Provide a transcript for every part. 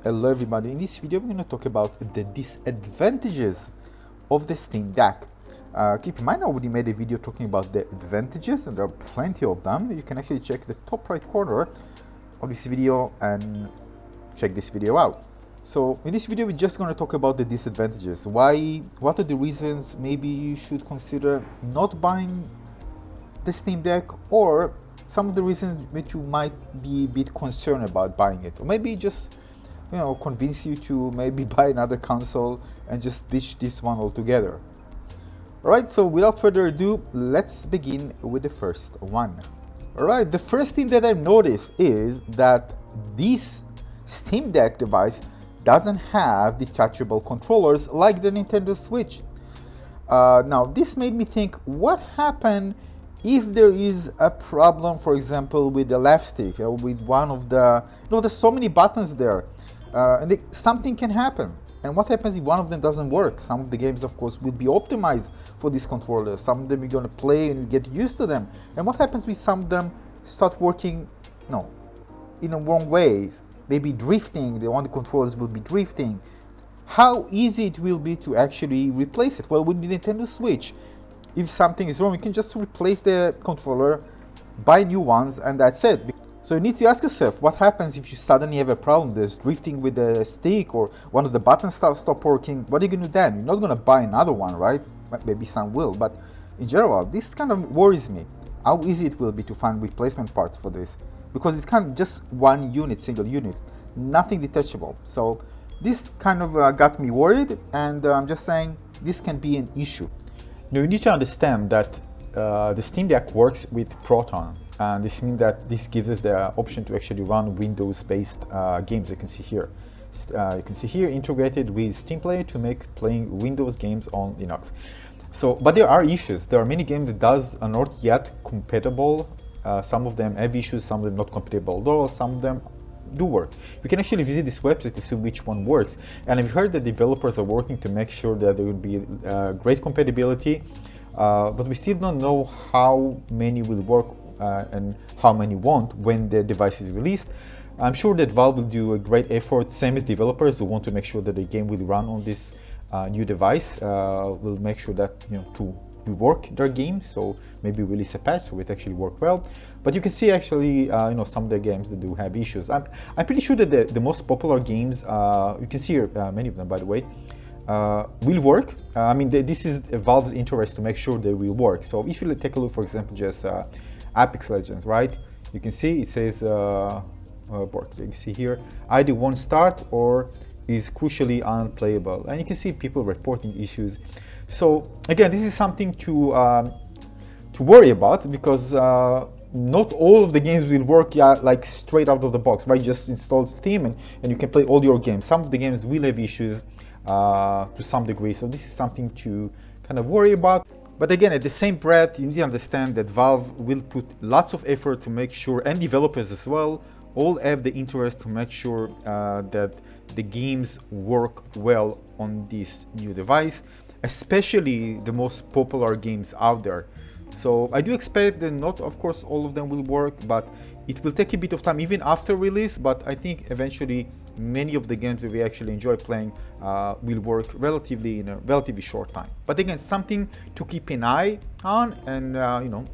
Hello everybody, in this video we're going to talk about the disadvantages of the Steam Deck. Keep in mind I already made a video talking about the advantages, and there are plenty of them. You can actually check the top right corner of this video and check this video out. So in this video we're just going to talk about the disadvantages. What are the reasons maybe you should consider not buying the Steam Deck, or some of the reasons that you might be a bit concerned about buying it, or maybe just convince you to maybe buy another console and just ditch this one altogether. Alright, so without further ado, let's begin with the first one. Alright, the first thing that I've noticed is that this Steam Deck device doesn't have detachable controllers like the Nintendo Switch. Now this made me think, what happened if there is a problem, for example, with the left stick, or with one of the, there's so many buttons there, and something can happen. And what happens if one of them doesn't work? Some of the games, of course, will be optimized for this controller. Some of them you're going to play and you get used to them. And what happens if some of them start working, in the wrong ways? Maybe drifting, the one controllers will be drifting. How easy it will be to actually replace it? Well, with the Nintendo Switch, if something is wrong, you can just replace the controller, buy new ones, and that's it. So you need to ask yourself, what happens if you suddenly have a problem? There's drifting with the stick, or one of the buttons stop working. What are you going to do then? You're not going to buy another one, right? Maybe some will, but in general, this kind of worries me. How easy it will be to find replacement parts for this, because it's kind of just one unit, single unit, nothing detachable. So this kind of got me worried, and I'm just saying this can be an issue. Now you need to understand that the Steam Deck works with Proton, and this means that this gives us the option to actually run Windows-based games. You can see here. You can see here integrated with Steam Play to make playing Windows games on Linux. So, but there are issues. There are many games that are not yet compatible. Some of them have issues, some of them not compatible, though some of them do work. You can actually visit this website to see which one works, and I've heard that developers are working to make sure that there will be great compatibility, but we still don't know how many will work and how many won't when the device is released. I'm sure that Valve will do a great effort, same as developers who want to make sure that the game will run on this new device, will make sure that to rework their games, so maybe release a patch so it actually work well. But you can see actually some of the games that do have issues. I'm pretty sure that the most popular games, you can see here many of them, by the way, will work. I mean, this is Valve's interest to make sure they will work. So if you take a look, for example, just Apex Legends, right? You can see it says work. You can see here either won't start or is crucially unplayable, and you can see people reporting issues. So again, this is something to worry about, because not all of the games will work like straight out of the box, right? Just install Steam and you can play all your games. Some of the games will have issues to some degree, so this is something to kind of worry about. But again, at the same breath, you need to understand that Valve will put lots of effort to make sure, and developers as well, all have the interest to make sure that the games work well on this new device, especially the most popular games out there. So I do expect that not, of course, all of them will work, but it will take a bit of time even after release. But I think eventually many of the games that we actually enjoy playing will work in a relatively short time. But again, something to keep an eye on, and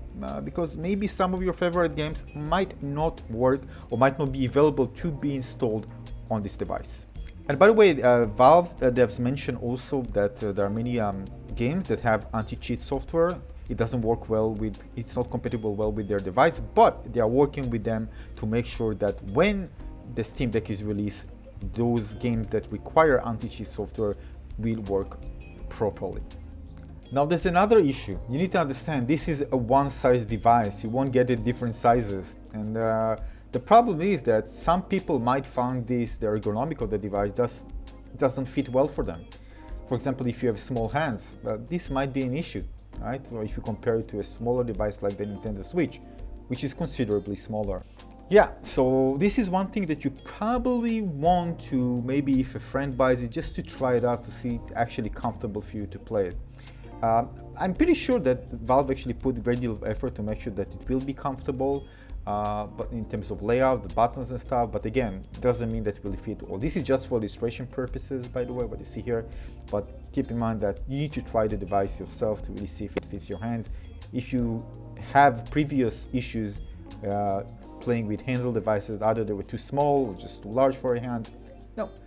because maybe some of your favorite games might not work or might not be available to be installed on this device. And by the way, Valve devs mentioned also that there are many games that have anti-cheat software. It doesn't work well with, it's not compatible well with their device, but they are working with them to make sure that when the Steam Deck is released, those games that require anti-cheat software will work properly. Now there's another issue. You need to understand this is a one-size device. You won't get it different sizes, and the problem is that some people might find the ergonomic of the device doesn't fit well for them. For example, if you have small hands, this might be an issue, right? Or if you compare it to a smaller device like the Nintendo Switch, which is considerably smaller. Yeah, so this is one thing that you probably want to, maybe if a friend buys it, just to try it out to see it actually comfortable for you to play it. I'm pretty sure that Valve actually put a great deal of effort to make sure that it will be comfortable. but in terms of layout, the buttons and stuff. But again, it doesn't mean that it will fit all. This is just for illustration purposes, by the way, what you see here. But keep in mind that you need to try the device yourself to really see if it fits your hands. If you have previous issues playing with handheld devices, either they were too small or just too large for your hand,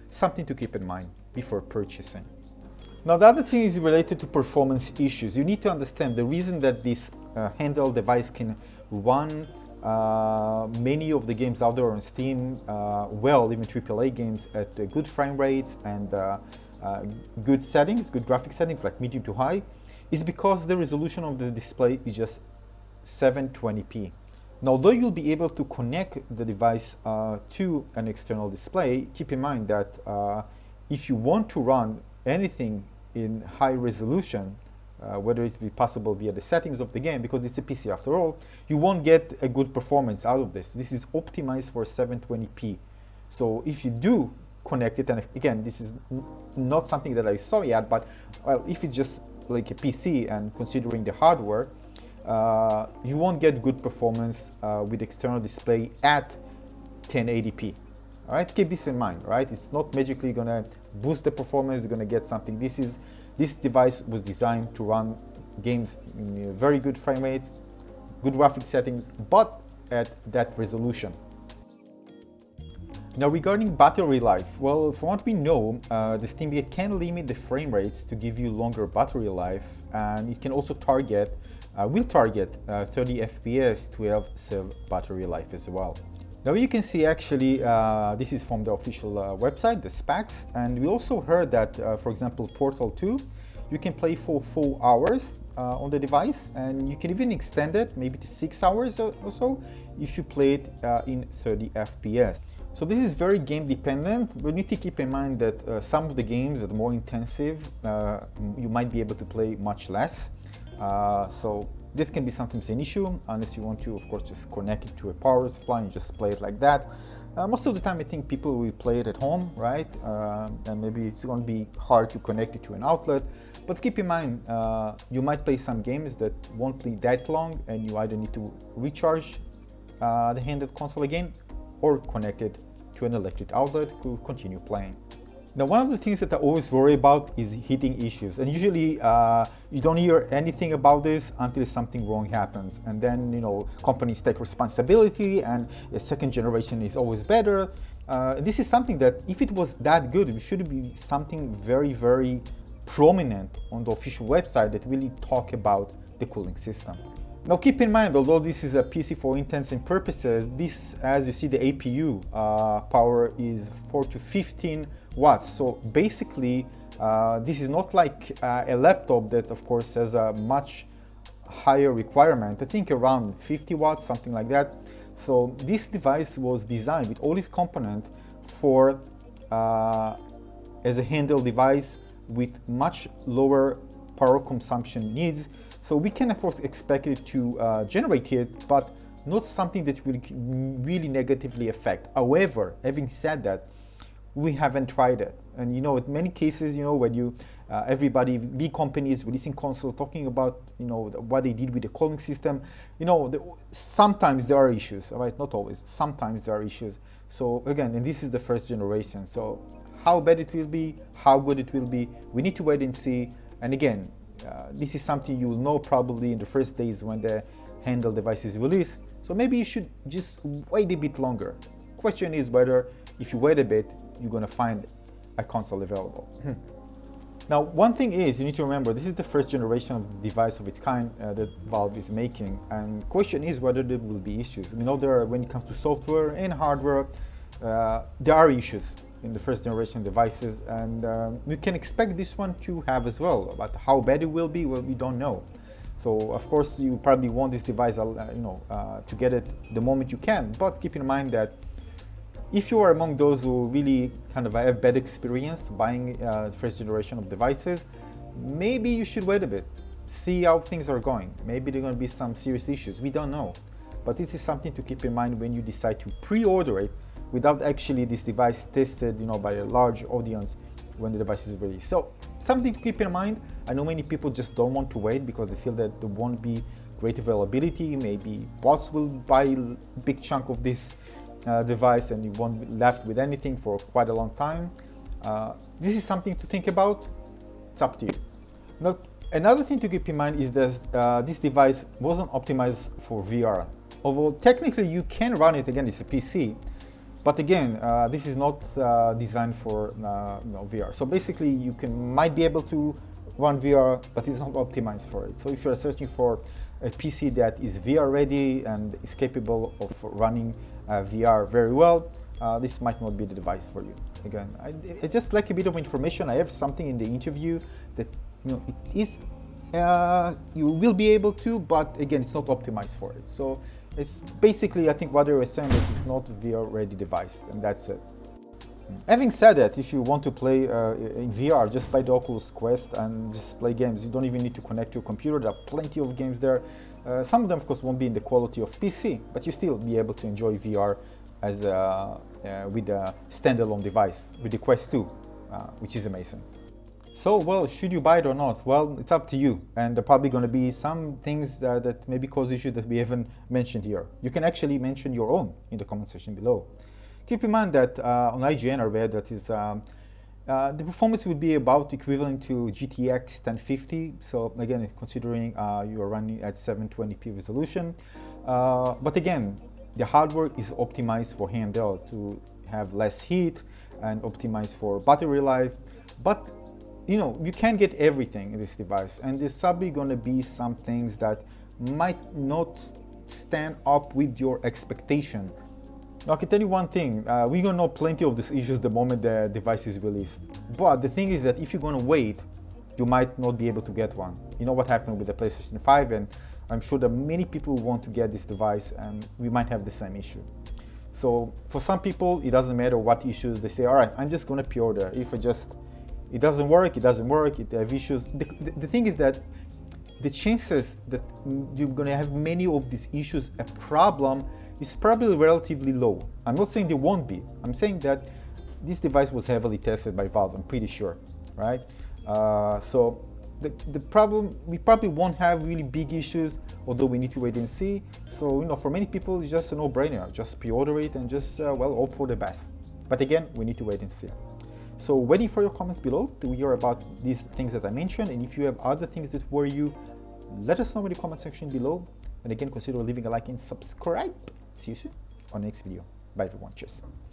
something to keep in mind before purchasing. Now, the other thing is related to performance issues. You need to understand the reason that this handheld device can run many of the games out there on Steam well, even AAA games, at good frame rates and good settings, good graphic settings like medium to high, is because the resolution of the display is just 720p. Now, although you'll be able to connect the device to an external display, keep in mind that if you want to run anything in high resolution, whether it be possible via the settings of the game, because it's a PC after all, you won't get a good performance out of this. This is optimized for 720p. So if you do connect it, and again, this is not something that I saw yet, but well, if it's just like a PC and considering the hardware, you won't get good performance with external display at 1080p. All right, keep this in mind, right? It's not magically gonna boost the performance, you're gonna get something. This device was designed to run games in a very good frame rate, good graphic settings, but at that resolution. Now, regarding battery life, well, from what we know, the Steam Deck can limit the frame rates to give you longer battery life, and it can also will target 30 FPS to have saved battery life as well. Now, you can see actually, this is from the official website, the specs, and we also heard that, for example, Portal 2, you can play for 4 hours on the device, and you can even extend it maybe to 6 hours or so if you play it in 30 FPS. So this is very game dependent. We need to keep in mind that some of the games that are more intensive, you might be able to play much less. So this can be sometimes an issue unless you want to, of course, just connect it to a power supply and just play it like that. Most of the time, I think people will play it at home, right? And maybe it's going to be hard to connect it to an outlet. But keep in mind, you might play some games that won't play that long, and you either need to recharge the handheld console again or connect it to an electric outlet to continue playing. Now, one of the things that I always worry about is heating issues, and usually you don't hear anything about this until something wrong happens, and then companies take responsibility, and a second generation is always better. This is something that, if it was that good, it should be something very, very prominent on the official website that really talk about the cooling system. Now, keep in mind, although this is a PC for intents and purposes, this, as you see, the APU power is 4 to 15 watts. So basically, this is not like a laptop that, of course, has a much higher requirement. I think around 50 watts, something like that. So this device was designed with all its components for as a handheld device with much lower power consumption needs. So we can, of course, expect it to generate heat, but not something that will really negatively affect. However, having said that, we haven't tried it. And in many cases, when everybody, big companies releasing console, talking about, what they did with the cooling system, sometimes there are issues, all right? Not always, sometimes there are issues. So again, and this is the first generation. So how bad it will be, how good it will be, we need to wait and see. And again, this is something you will know probably in the first days when the handheld device is released. So maybe you should just wait a bit longer. Question is whether if you wait a bit, you're going to find a console available. Now, one thing is, you need to remember, this is the first generation of the device of its kind that Valve is making. And question is whether there will be issues. We know when it comes to software and hardware, there are issues in the first generation devices, and we can expect this one to have as well. But how bad it will be, well, we don't know. So of course you probably want this device, to get it the moment you can. But keep in mind that if you are among those who really kind of have bad experience buying first generation of devices, maybe you should wait a bit, see how things are going. Maybe there are going to be some serious issues. We don't know. But this is something to keep in mind when you decide to pre-order it without actually this device tested, by a large audience when the device is released. So something to keep in mind. I know many people just don't want to wait because they feel that there won't be great availability. Maybe bots will buy a big chunk of this device and you won't be left with anything for quite a long time. This is something to think about. It's up to you. Now, another thing to keep in mind is that this device wasn't optimized for VR. Although technically you can run it, again, it's a PC, but again, this is not designed for VR. So basically you might be able to run VR, but it's not optimized for it. So if you're searching for a PC that is VR ready and is capable of running VR very well, this might not be the device for you. Again, I just like a bit of information. I have something in the interview that it is you will be able to, but again, it's not optimized for it. So it's basically, I think what they were saying, that it's not a VR ready device, and that's it. Having said that, if you want to play in VR, just buy the Oculus Quest and just play games. You don't even need to connect to your computer. There are plenty of games there. Some of them, of course, won't be in the quality of PC, but you still be able to enjoy VR as with a standalone device, with the Quest 2, which is amazing. So, well, should you buy it or not? Well, it's up to you. And there are probably going to be some things that maybe cause issues that we haven't mentioned here. You can actually mention your own in the comment section below. Keep in mind that on IGN I read that is the performance would be about equivalent to GTX 1050. So again, considering you are running at 720p resolution. But again, the hardware is optimized for handheld to have less heat and optimized for battery life. But you can get everything in this device, and there's probably going to be some things that might not stand up with your expectation. Now, I can tell you one thing, we're going to know plenty of these issues the moment the device is released. But the thing is that if you're going to wait, you might not be able to get one. You know what happened with the PlayStation 5, and I'm sure that many people want to get this device, and we might have the same issue. So for some people, it doesn't matter what issues. They say, all right, I'm just going to pre-order. If it doesn't work, it doesn't work, it have issues. The thing is that the chances that you're going to have many of these issues a problem is probably relatively low. I'm not saying they won't be. I'm saying that this device was heavily tested by Valve, I'm pretty sure, right? So the problem, we probably won't have really big issues, although we need to wait and see. So, for many people, it's just a no-brainer. Just pre-order it and just, hope for the best. But again, we need to wait and see. So waiting for your comments below to hear about these things that I mentioned, and if you have other things that worry you, let us know in the comment section below. And again, consider leaving a like and subscribe. See you soon on the next video. Bye everyone, cheers.